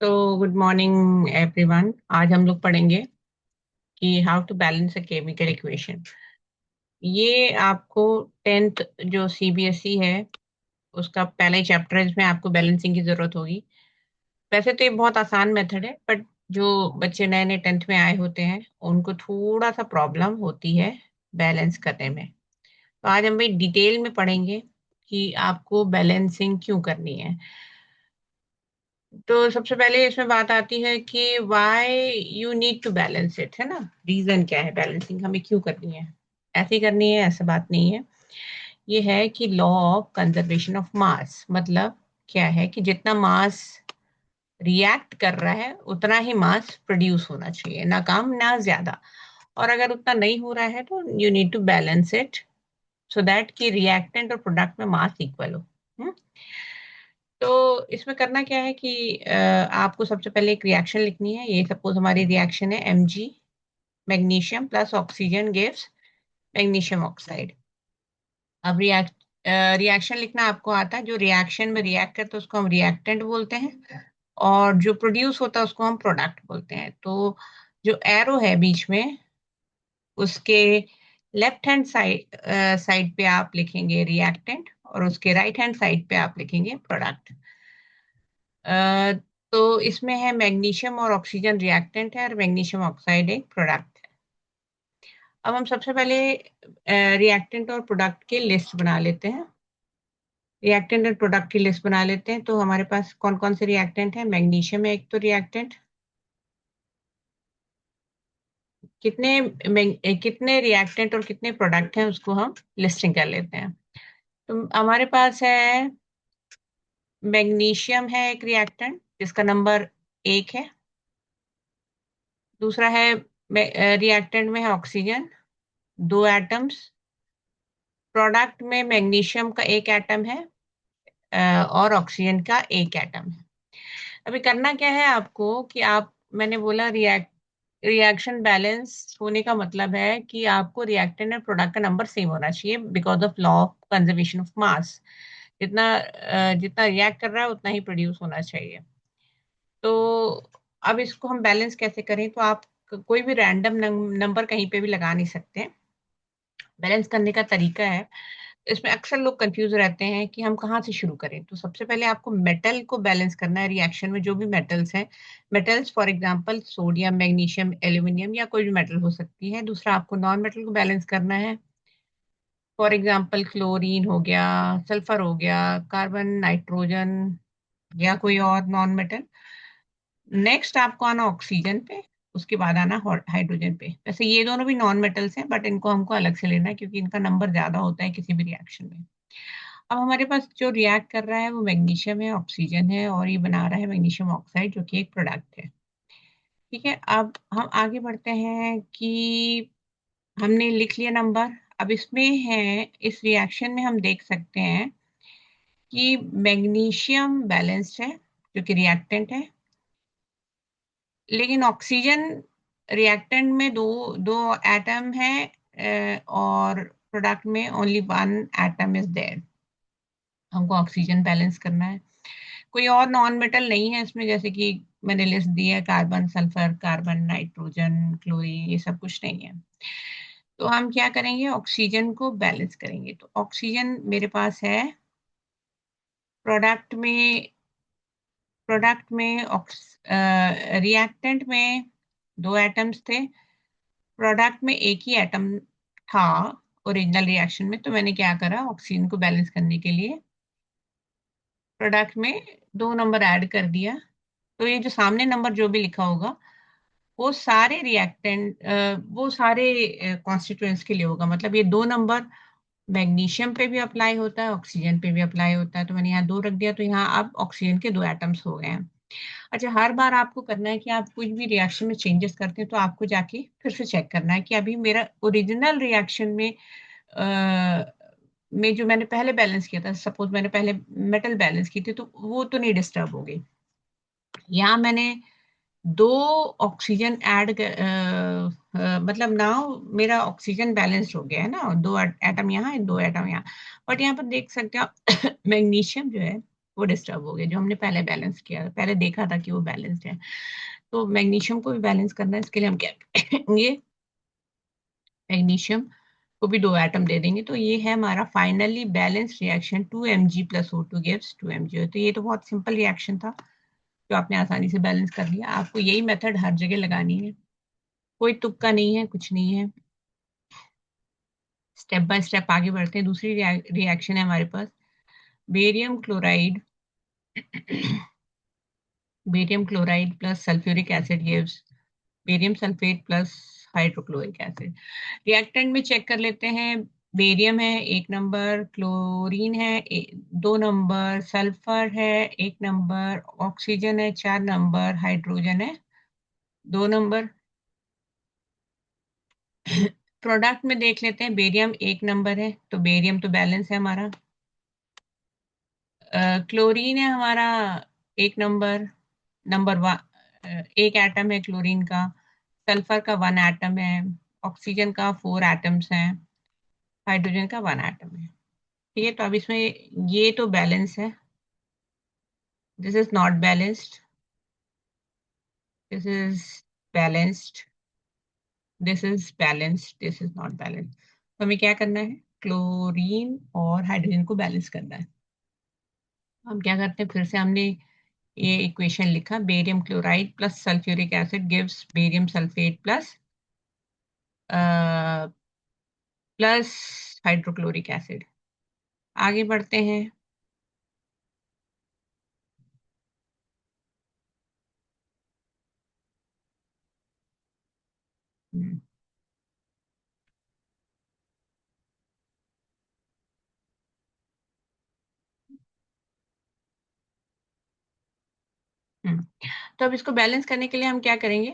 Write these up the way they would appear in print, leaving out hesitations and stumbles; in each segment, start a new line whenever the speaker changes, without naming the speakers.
तो good morning everyone. आज हम लोग पढ़ेंगे कि how to balance a chemical equation. ये आपको टेंथ जो सीबीएसई है उसका पहला ही चैप्टर है जिसमें आपको बैलेंसिंग की जरूरत होगी। वैसे तो ये बहुत आसान मेथड है, बट जो बच्चे नए नए टेंथ में आए होते हैं उनको थोड़ा सा प्रॉब्लम होती है बैलेंस करने में। तो आज हम भाई डिटेल में पढ़ेंगे कि आपको बैलेंसिंग क्यों करनी है। तो सबसे पहले इसमें बात आती है कि why you need to balance it, है ना। रीजन क्या है बैलेंसिंग हमें क्यों करनी है। ऐसे ही करनी है ऐसा बात नहीं है। ये है कि law of conservation of mass, मतलब क्या है कि जितना मास रिएक्ट कर रहा है उतना ही मास प्रोड्यूस होना चाहिए, ना कम ना ज्यादा। और अगर उतना नहीं हो रहा है तो you need to balance it so that कि रिएक्टेंट और प्रोडक्ट में मास इक्वल हो। हम्म? तो इसमें करना क्या है कि आपको सबसे पहले एक रिएक्शन लिखनी है। ये सपोज हमारी रिएक्शन है Mg, magnesium plus oxygen gives magnesium oxide. अब रिएक्शन लिखना आपको आता है। जो रिएक्शन में रिएक्ट करते हैं उसको हम रिएक्टेंट बोलते हैं, और जो प्रोड्यूस होता है उसको हम प्रोडक्ट बोलते हैं। तो जो एरो है बीच में उसके लेफ्ट हैंड साइड पे आप लिखेंगे रिएक्टेंट, और उसके राइट हैंड साइड पे आप लिखेंगे प्रोडक्ट। अ, तो इसमें है मैग्नीशियम और ऑक्सीजन रिएक्टेंट है, और मैग्नीशियम ऑक्साइड एक प्रोडक्ट है। अब हम सबसे पहले रिएक्टेंट और प्रोडक्ट की लिस्ट बना लेते हैं। रिएक्टेंट और प्रोडक्ट की लिस्ट बना लेते हैं। तो हमारे पास कौन कौन से रिएक्टेंट है। मैग्नीशियम है एक तो रिएक्टेंट। कितने रिएक्टेंट और कितने प्रोडक्ट हैं उसको हम लिस्टिंग कर लेते हैं। तो हमारे पास है मैग्नीशियम है एक रिएक्टेंट जिसका नंबर 1 है। दूसरा है रिएक्टेंट में है ऑक्सीजन, 2 एटम्स। प्रोडक्ट में मैग्नीशियम का एक एटम है, और ऑक्सीजन का एक एटम है। अभी करना क्या है आपको कि आप, मैंने बोला रिएक्शन बैलेंस होने का मतलब है कि आपको रिएक्टेंट और प्रोडक्ट का नंबर सेम होना चाहिए because of law of conservation of mass. जितना रिएक्ट कर रहा है उतना ही प्रोड्यूस होना चाहिए। तो अब इसको हम बैलेंस कैसे करें। तो आप कोई भी रैंडम नंबर कहीं पे भी लगा नहीं सकते। बैलेंस करने का तरीका है, इसमें अक्सर लोग कंफ्यूज रहते हैं कि हम कहाँ से शुरू करें। तो सबसे पहले आपको मेटल को बैलेंस करना है। रिएक्शन में जो भी मेटल्स हैं, metals for example sodium, magnesium, aluminium या कोई भी मेटल हो सकती है। दूसरा आपको नॉन मेटल को बैलेंस करना है। फॉर एग्जांपल क्लोरीन हो गया, सल्फर हो गया, कार्बन, नाइट्रोजन या कोई और नॉन मेटल। नेक्स्ट आपको आना ऑक्सीजन पे, उसके बाद आना हाइड्रोजन पे। वैसे ये दोनों भी नॉन मेटल्स हैं, बट इनको हमको अलग से लेना है क्योंकि इनका नंबर ज्यादा होता है किसी भी रिएक्शन में। अब हमारे पास जो रिएक्ट कर रहा है वो मैग्नीशियम है, ऑक्सीजन है, और ये बना रहा है मैग्नीशियम ऑक्साइड जो कि एक प्रोडक्ट है। ठीक है, अब हम आगे बढ़ते हैं कि हमने लिख लिया नंबर। अब इसमें है, इस रिएक्शन में हम देख सकते हैं कि मैग्नीशियम बैलेंस्ड है जो कि रिएक्टेंट है, लेकिन ऑक्सीजन रिएक्टेंट में दो दो एटम है, और प्रोडक्ट में only one atom is there. हमको ऑक्सीजन बैलेंस करना है। कोई और नॉन मेटल नहीं है इसमें, जैसे कि मैंने लिस्ट दी है carbon, sulphur, carbon, nitrogen, chlorine, ये सब कुछ नहीं है। तो हम क्या करेंगे, ऑक्सीजन को बैलेंस करेंगे। तो ऑक्सीजन मेरे पास है प्रोडक्ट में। प्रोडक्ट में रिएक्टेंट में 2 एटम्स थे, प्रोडक्ट में एक ही एटम था ओरिजिनल रिएक्शन में। तो मैंने क्या करा, ऑक्सीजन को बैलेंस करने के लिए प्रोडक्ट में 2 नंबर ऐड कर दिया। तो ये जो सामने नंबर जो भी लिखा होगा वो सारे रिएक्टेंट, वो सारे कॉन्स्टिट्यूएंट्स के लिए होगा। मतलब ये 2 नंबर मैग्नीशियम पे भी अप्लाई होता है, ऑक्सीजन पे भी अप्लाई होता है। तो मैंने यहाँ 2 रख दिया, तो यहाँ अब ऑक्सीजन के 2 एटम्स हो गए हैं। अच्छा, हर बार आपको करना है कि आप कुछ भी रिएक्शन में चेंजेस करते हैं तो आपको जाके फिर से चेक करना है कि अभी मेरा ओरिजिनल रिएक्शन में जो मैंने पहले बैलेंस किया था, सपोज मैंने पहले मेटल बैलेंस की थी, तो वो तो नहीं डिस्टर्ब हो गई। यहाँ मैंने 2 ऑक्सीजन मतलब नाउ मेरा ऑक्सीजन बैलेंस्ड हो गया है ना, 2 एटम यहाँ है, 2 एटम यहाँ। बट यहाँ पर देख सकते हो आप मैग्नीशियम जो है वो डिस्टर्ब हो गया, जो हमने पहले बैलेंस किया, पहले देखा था कि वो बैलेंस्ड है। तो मैग्नीशियम को भी बैलेंस करना है, इसके लिए हम क्या करेंगे, मैग्नीशियम को भी 2 एटम दे देंगे। तो ये है हमारा finally balance reaction 2Mg + O2 gives 2Mg। तो ये तो बहुत सिंपल रिएक्शन था जो आपने आसानी से बैलेंस कर लिया। आपको यही मेथड हर जगह लगानी है, कोई तुक्का नहीं है, कुछ नहीं है। स्टेप बाय स्टेप आगे बढ़ते हैं। दूसरी रिएक्शन है हमारे पास barium chloride barium chloride plus sulphuric acid gives barium sulphate plus hydrochloric acid. Reactant में चेक कर लेते हैं। बेरियम है 1 नंबर, क्लोरीन है 2 नंबर, सल्फर है 1 नंबर, ऑक्सीजन है 4 नंबर, हाइड्रोजन है 2 नंबर। प्रोडक्ट में देख लेते हैं, बेरियम 1 नंबर है तो बेरियम तो बैलेंस है हमारा। क्लोरीन है हमारा 1 नंबर, नंबर 1, एक एटम है क्लोरीन का। सल्फर का 1 एटम है। ऑक्सीजन का 4 एटम्स हैं। हाइड्रोजन का 1 एटम है। ठीक है, तो अब इसमें ये तो बैलेंस है, this is not balanced, this is balanced, this is balanced, this is not balanced. तो हमें क्या करना है, क्लोरीन और हाइड्रोजन को बैलेंस करना है। हम क्या करते हैं, फिर से हमने ये इक्वेशन लिखा, barium chloride plus sulphuric acid gives barium sulphate plus plus hydrochloric acid. आगे बढ़ते हैं। हम्म, हम्म। तो अब इसको बैलेंस करने के लिए हम क्या करेंगे,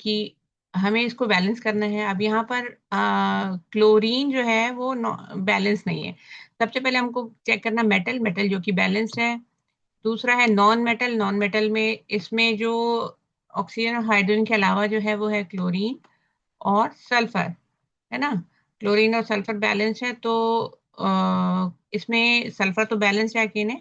कि हमें इसको बैलेंस करना है। अब यहाँ पर क्लोरीन जो है वो बैलेंस नहीं है। सबसे पहले हमको चेक करना मेटल, मेटल जो कि बैलेंस्ड है। दूसरा है नॉन मेटल, नॉन मेटल में इसमें जो ऑक्सीजन और हाइड्रोजन के अलावा जो है वो है क्लोरीन और सल्फर, है ना। क्लोरीन और सल्फर बैलेंस है, तो इसमें सल्फर तो बैलेंस है अकेले,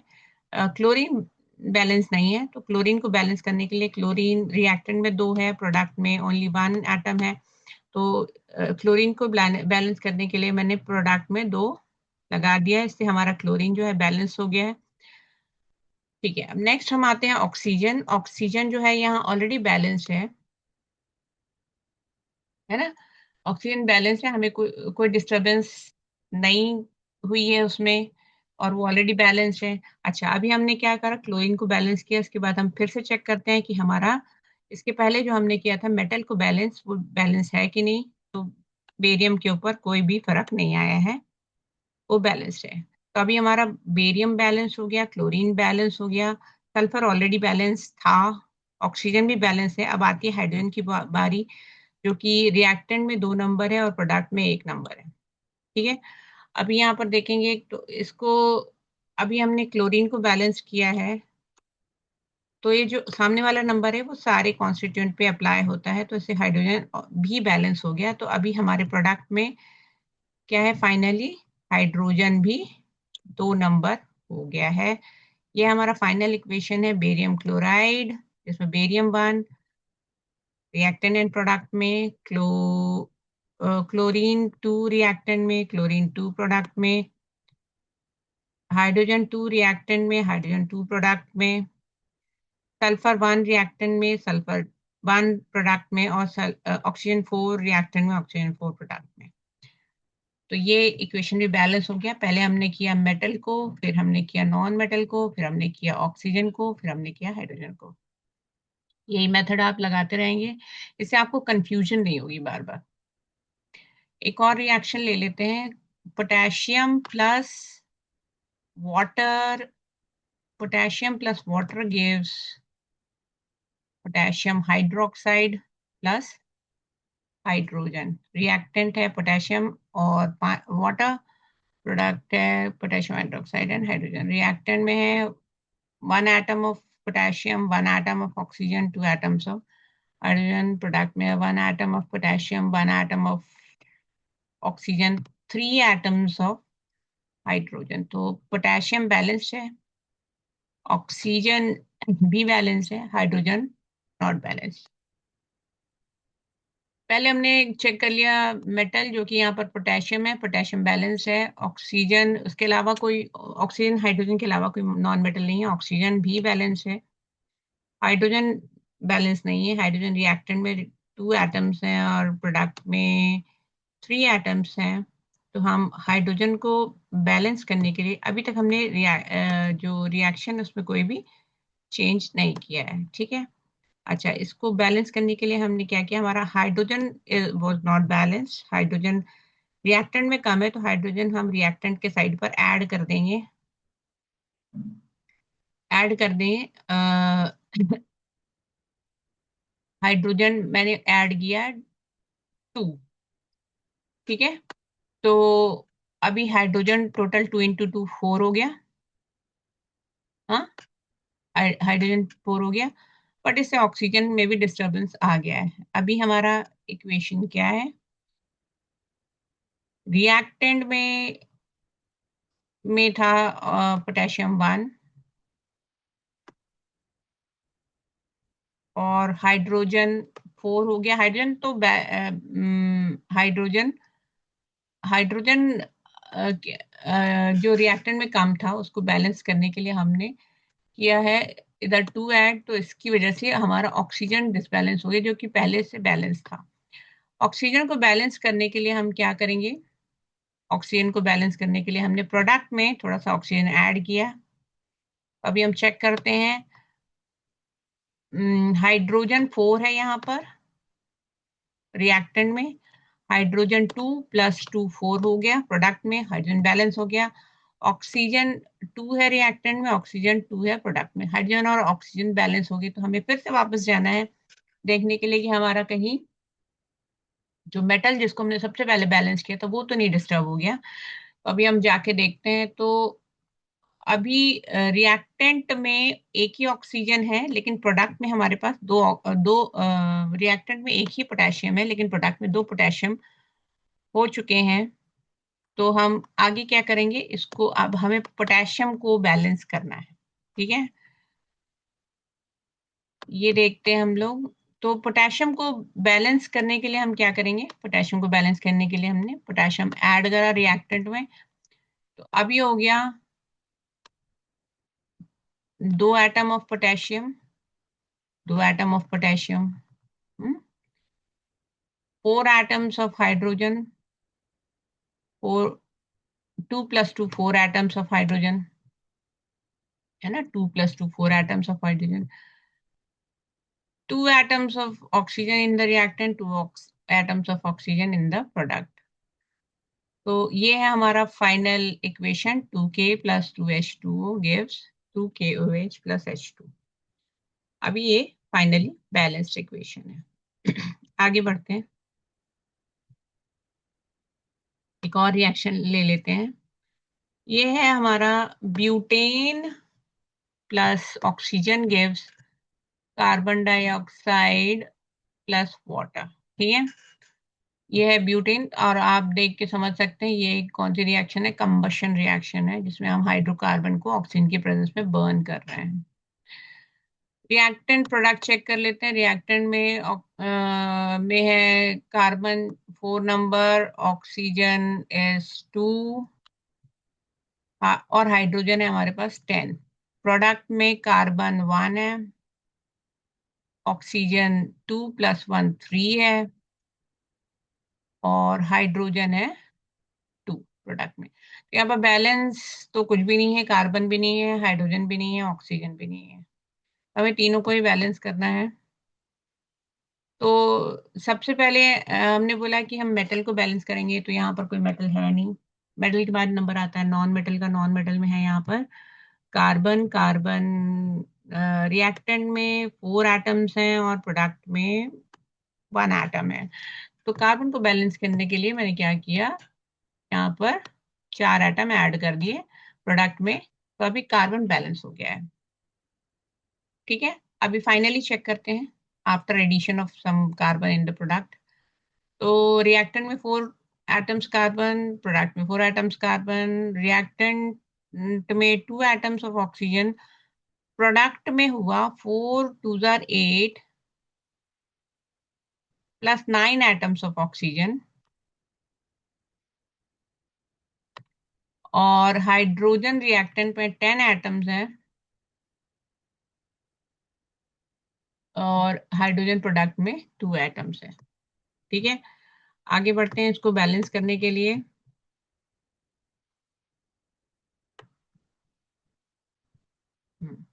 क्लोरीन बैलेंस नहीं है। तो क्लोरीन को बैलेंस करने के लिए, क्लोरीन रिएक्टेंट में 2 है, प्रोडक्ट में ओनली 1 एटम है। तो क्लोरीन को बैलेंस करने के लिए मैंने प्रोडक्ट में 2 लगा दिया, इससे हमारा क्लोरीन जो है बैलेंस हो गया है। ठीक है, अब नेक्स्ट हम आते हैं ऑक्सीजन। ऑक्सीजन जो है यहाँ ऑलरेडी बैलेंस्ड है ना। ऑक्सीजन बैलेंस है, हमें कोई डिस्टरबेंस नहीं हुई है उसमें, और वो ऑलरेडी बैलेंस है। अच्छा, अभी हमने क्या करा, क्लोरीन को बैलेंस किया, इसके बाद हम फिर से चेक करते हैं कि हमारा इसके पहले जो हमने किया था मेटल को बैलेंस, वो बैलेंस है कि नहीं। तो बेरियम के ऊपर कोई भी फर्क नहीं आया है, वो बैलेंस्ड है। तो अभी हमारा बेरियम बैलेंस हो गया, क्लोरीन बैलेंस हो गया, सल्फर ऑलरेडी बैलेंस था, ऑक्सीजन भी बैलेंस है। अब आती है हाइड्रोजन की बारी, जो कि रिएक्टेंट में 2 नंबर है और प्रोडक्ट में 1 नंबर है। ठीक है, अभी यहाँ पर देखेंगे तो इसको, अभी हमने क्लोरीन को बैलेंस किया है, तो ये जो सामने वाला नंबर है वो सारे कॉन्स्टिट्यूएंट पे अप्लाई होता है, तो इससे हाइड्रोजन भी बैलेंस हो गया। तो अभी हमारे प्रोडक्ट में क्या है, फाइनली हाइड्रोजन भी 2 नंबर हो गया है। ये हमारा फाइनल इक्वेशन है बेरियम क्लोराइड, जिसमें बेरियम 1 रिएक्टेंट एंड प्रोडक्ट में, क्लोरीन 2 रिएक्टेंट में, क्लोरीन 2 प्रोडक्ट में, हाइड्रोजन 2 रिएक्टेंट में, हाइड्रोजन 2 प्रोडक्ट में, सल्फर 1 रिएक्टेंट में, सल्फर 1 प्रोडक्ट में, और ऑक्सीजन 4 रिएक्टेंट में, ऑक्सीजन 4 प्रोडक्ट में। तो ये इक्वेशन भी बैलेंस हो गया। पहले हमने किया मेटल को, फिर हमने किया नॉन मेटल को, फिर हमने किया ऑक्सीजन को, फिर हमने किया हाइड्रोजन को। यही मेथड आप लगाते रहेंगे, इससे आपको कंफ्यूजन नहीं होगी बार बार। एक और रिएक्शन ले लेते हैं, potassium plus water, potassium plus water gives potassium hydroxide plus hydrogen. Reactant है पोटेशियम और वाटर, प्रोडक्ट है potassium hydroxide and hydrogen. Reactant में है 1 atom of potassium, 1 atom of oxygen, 2 atoms of hydrogen. Product में 1 atom of potassium, 1 atom of oxygen, 3 atoms of hydrogen. तो potassium balanced है, oxygen भी balance है, hydrogen not balance. पहले हमने check कर लिया मेटल, जो कि यहाँ पर पोटेशियम है, पोटेशियम बैलेंस है। ऑक्सीजन, उसके अलावा कोई, ऑक्सीजन हाइड्रोजन के अलावा कोई नॉन मेटल नहीं है, ऑक्सीजन भी बैलेंस है। हाइड्रोजन बैलेंस नहीं है, हाइड्रोजन रिएक्टेंट में 2 एटम्स हैं और प्रोडक्ट में 3 एटम्स हैं। तो हम हाइड्रोजन को बैलेंस करने के लिए अभी तक हमने जो रिएक्शन उसमें कोई भी चेंज नहीं किया है, ठीक है। अच्छा, इसको बैलेंस करने के लिए हमने क्या किया, हमारा hydrogen was not balance, hydrogen reactant में कम है, तो हाइड्रोजन हम रिएक्टेंट के साइड पर ऐड कर देंगे, ऐड कर देंगे। हाइड्रोजन मैंने ऐड किया 2, ठीक है। तो अभी हाइड्रोजन टोटल 2 × 2 4 हो गया। हाँ, हाइड्रोजन 4 हो गया, बट इससे ऑक्सीजन में भी डिस्टरबेंस आ गया है। अभी हमारा इक्वेशन क्या है, रिएक्टेंट में था पोटेशियम 1, और हाइड्रोजन 4 हो गया। हाइड्रोजन तो हाइड्रोजन हाइड्रोजन जो रिएक्टेंट में कम था उसको बैलेंस करने के लिए हमने किया है इधर 2 ऐड, तो इसकी वजह से हमारा ऑक्सीजन डिसबैलेंस हो गया, जो कि पहले से बैलेंस था। ऑक्सीजन को बैलेंस करने के लिए हम क्या करेंगे, ऑक्सीजन को बैलेंस करने के लिए हमने प्रोडक्ट में थोड़ा सा ऑक्सीजन ऐड किया। अभी हम चेक करते हैं, हाइड्रोजन 4 है यहाँ पर रिएक्टेंट में, हाइड्रोजन 2 + 2 4 हो गया, प्रोडक्ट में हाइड्रोजन बैलेंस हो गया। ऑक्सीजन 2 है रिएक्टेंट में, ऑक्सीजन 2 है प्रोडक्ट में, हाइड्रोजन और ऑक्सीजन बैलेंस हो गए। तो हमें फिर से वापस जाना है देखने के लिए कि हमारा कहीं जो मेटल जिसको हमने सबसे पहले बैलेंस किया था वो तो नहीं डिस्टर्ब हो गया। तो अभी हम जाके देखते हैं, तो अभी रिएक्टेंट में एक ही ऑक्सीजन है, लेकिन प्रोडक्ट में हमारे पास दो रिएक्टेंट में एक ही पोटेशियम है, लेकिन प्रोडक्ट में 2 पोटेशियम हो चुके हैं। तो हम आगे क्या करेंगे, इसको अब हमें पोटेशियम को बैलेंस करना है, ठीक है। ये देखते हैं हम लोग। तो पोटेशियम को बैलेंस करने के लिए हम क्या करेंगे, पोटेशियम को बैलेंस करने के लिए हमने पोटेशियम ऐड करा रिएक्टेंट में। तो अभी हो गया 2 atom of potassium, 2 atom of potassium, 4 atoms of hydrogen, 4 2 + 2 4 atoms of hydrogen, है ना, 2 + 2 4 atoms of hydrogen, 2 atoms of oxygen in the reactant, 2 atoms of oxygen in the product। तो ये है हमारा final equation, 2K + 2H2O gives 2KOH + H2। अभी ये finally balanced equation है। आगे बढ़ते हैं, एक और रिएक्शन ले लेते हैं। ये है हमारा butane plus oxygen gives carbon dioxide plus water, ठीक है। ये है ब्यूटेन, और आप देख के समझ सकते हैं ये कौन सी रिएक्शन है, कंबशन रिएक्शन है, जिसमें हम हाइड्रोकार्बन को ऑक्सीजन की प्रेजेंस में बर्न कर रहे हैं। रिएक्टेंट प्रोडक्ट चेक कर लेते हैं। रिएक्टेंट में है कार्बन 4 नंबर, ऑक्सीजन 2, और हाइड्रोजन है हमारे पास 10। प्रोडक्ट में कार्बन 1 है, ऑक्सीजन 2 + 1 3 है, और हाइड्रोजन है 2 प्रोडक्ट में। तो यहाँ पर बैलेंस तो कुछ भी नहीं है, कार्बन भी नहीं है, हाइड्रोजन भी नहीं है, ऑक्सीजन भी नहीं है। हमें तीनों को ही बैलेंस करना है। तो सबसे पहले हमने बोला कि हम मेटल को बैलेंस करेंगे, तो यहाँ पर कोई मेटल है नहीं। मेटल के बाद नंबर आता है नॉन मेटल का। नॉन मेटल में है यहाँ पर कार्बन, रिएक्टेंट में 4 एटम्स हैं और प्रोडक्ट में 1 एटम है। तो कार्बन को बैलेंस करने के लिए मैंने क्या किया, यहाँ पर 4 एटम ऐड कर दिए प्रोडक्ट में, तो अभी कार्बन बैलेंस हो गया है, ठीक है। अभी फाइनली चेक करते हैं after addition of some carbon in the product. तो रिएक्टेंट में 4 एटम्स कार्बन, प्रोडक्ट में 4 एटम्स कार्बन, रिएक्टेंट में 2 एटम्स ऑफ ऑक्सीजन, प्रोडक्ट में हुआ 4 2 8 प्लस 9 एटम्स ऑफ ऑक्सीजन, और हाइड्रोजन रिएक्टेंट में 10 एटम्स हैं, और हाइड्रोजन प्रोडक्ट में 2 एटम्स हैं। ठीक है, आगे बढ़ते हैं इसको बैलेंस करने के लिए। हम्म,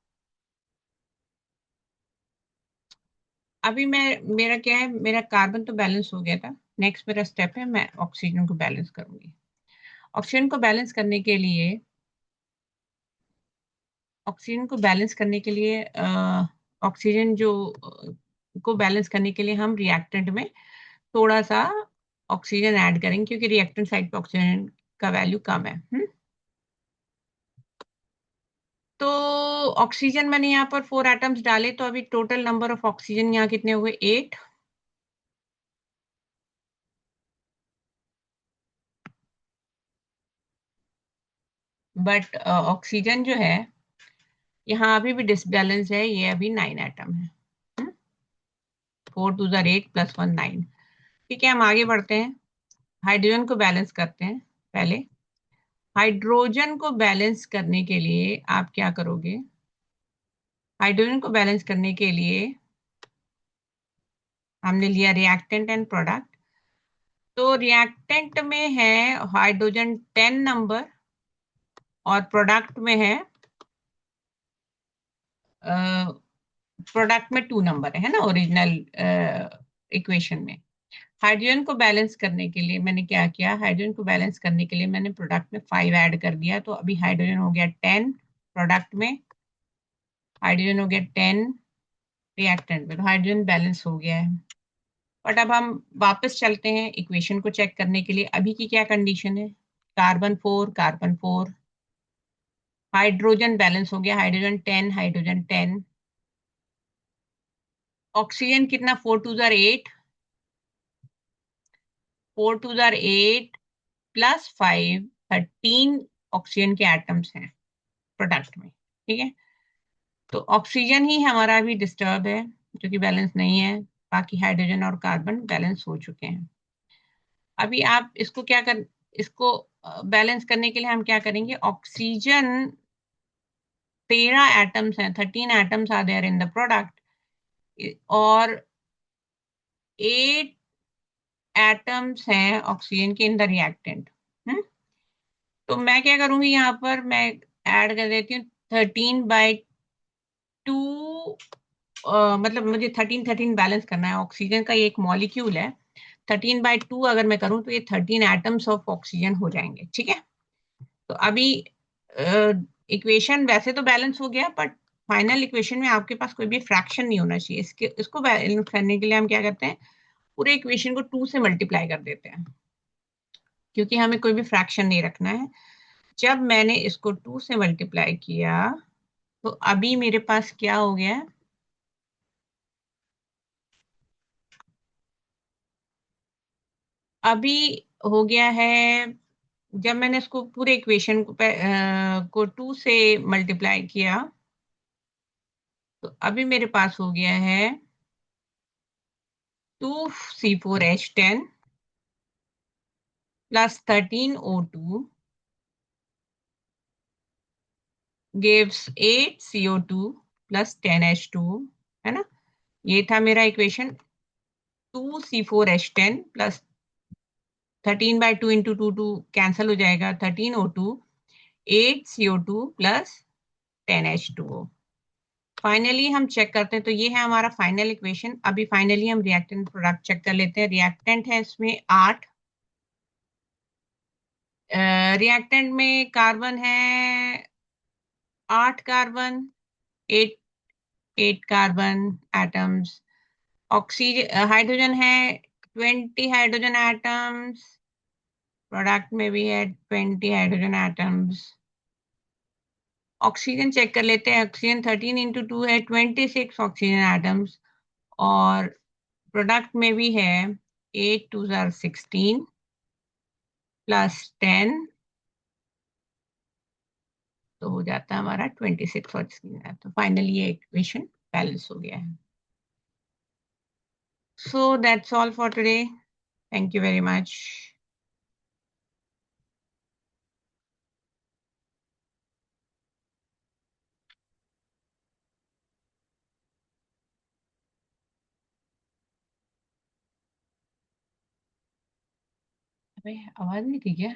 अभी मैं, मेरा क्या है, मेरा कार्बन तो बैलेंस हो गया था। नेक्स्ट मेरा स्टेप है, मैं ऑक्सीजन को बैलेंस करूंगी। ऑक्सीजन को बैलेंस करने के लिए, ऑक्सीजन को बैलेंस करने के लिए ऑक्सीजन जो को बैलेंस करने के लिए हम रिएक्टेंट में थोड़ा सा ऑक्सीजन ऐड करेंगे, क्योंकि रिएक्टेंट साइड पे ऑक्सीजन का वैल्यू कम है। तो ऑक्सीजन मैंने यहाँ पर 4 एटम्स डाले, तो अभी टोटल नंबर ऑफ ऑक्सीजन यहाँ कितने हुए, 8। बट ऑक्सीजन जो है यहाँ अभी भी डिसबैलेंस है, ये अभी 9 एटम है। 4 2 8 प्लस 1 9। ठीक है, हम आगे बढ़ते हैं, हाइड्रोजन को बैलेंस करते हैं पहले। हाइड्रोजन को बैलेंस करने के लिए आप क्या करोगे, हाइड्रोजन को बैलेंस करने के लिए हमने लिया रिएक्टेंट एंड प्रोडक्ट। तो रिएक्टेंट में है हाइड्रोजन 10 नंबर, और प्रोडक्ट में है, प्रोडक्ट में 2 नंबर है ना, ओरिजिनल इक्वेशन में। हाइड्रोजन को बैलेंस करने के लिए मैंने क्या किया, हाइड्रोजन को बैलेंस करने के लिए मैंने प्रोडक्ट में 5 ऐड कर दिया, तो अभी हाइड्रोजन हो गया 10 प्रोडक्ट में, हाइड्रोजन हो गया 10 रिएक्टेंट में, तो हाइड्रोजन बैलेंस हो गया है। बट अब हम वापस चलते हैं इक्वेशन को चेक करने के लिए। अभी की क्या कंडीशन है, कार्बन 4 कार्बन 4, हाइड्रोजन बैलेंस हो गया, हाइड्रोजन 10 हाइड्रोजन 10, ऑक्सीजन कितना, 4 2 8, 4 2 8 प्लस 5 13 ऑक्सीजन के एटम्स हैं प्रोडक्ट में। ठीक है, तो ऑक्सीजन ही हमारा अभी डिस्टर्ब है, जो कि बैलेंस नहीं है। बाकी हाइड्रोजन और कार्बन बैलेंस हो चुके हैं। अभी आप इसको क्या कर, इसको बैलेंस करने के लिए हम क्या करेंगे, ऑक्सीजन 13 एटम्स हैं, 13 atoms are there in the product, और 8 एटम्स हैं ऑक्सीजन के इन द रिएक्टेंट। तो मैं क्या करूंगी, यहाँ पर मैं ऐड कर देती हूँ 13/2। मतलब मुझे 13 13 बैलेंस करना है, ऑक्सीजन का ये एक मॉलिक्यूल है। 13/2 अगर मैं करूँ तो ये 13 एटम्स ऑफ ऑक्सीजन हो जाएंगे। ठीक है, तो अभी इक्वेशन वैसे तो बैलेंस हो गया, बट फाइनल इक्वेशन में आपके पास कोई भी फ्रैक्शन नहीं होना चाहिए। इसको बैलेंस करने के लिए हम क्या करते हैं, पूरे इक्वेशन को 2 से मल्टीप्लाई कर देते हैं, क्योंकि हमें कोई भी फ्रैक्शन नहीं रखना है। जब मैंने इसको 2 से मल्टीप्लाई किया, तो अभी मेरे पास क्या हो गया, अभी हो गया है, जब मैंने इसको पूरे इक्वेशन को 2 से मल्टीप्लाई किया, तो अभी मेरे पास हो गया है 2C4H10 plus 13O2 gives 8CO2 plus 10H2, है ना। ये था मेरा equation, 2C4H10 plus 13/2 into 2 cancel हो जाएगा, 13O2, 8CO2 plus 10H2O। Finally हम चेक करते हैं, तो ये है हमारा फाइनल इक्वेशन। अभी फाइनली हम रिएक्टेंट प्रोडक्ट चेक कर लेते हैं। रिएक्टेंट है इसमें 8, रिएक्टेंट में कार्बन है 8 carbon, 8 8 carbon atoms, oxygen hydrogen है 20 हाइड्रोजन एटम्स, प्रोडक्ट में भी है 20 हाइड्रोजन एटम्स। ऑक्सीजन चेक कर लेते हैं, ऑक्सीजन 13 × 2 है 26 ऑक्सीजन एटम्स, और प्रोडक्ट में भी है 8 2 16 प्लस 10 तो हो जाता है हमारा 26 और तो फाइनली ये इक्वेशन बैलेंस हो गया है. So that's all for today. Thank you very much. अबे आवाज नहीं थी क्या?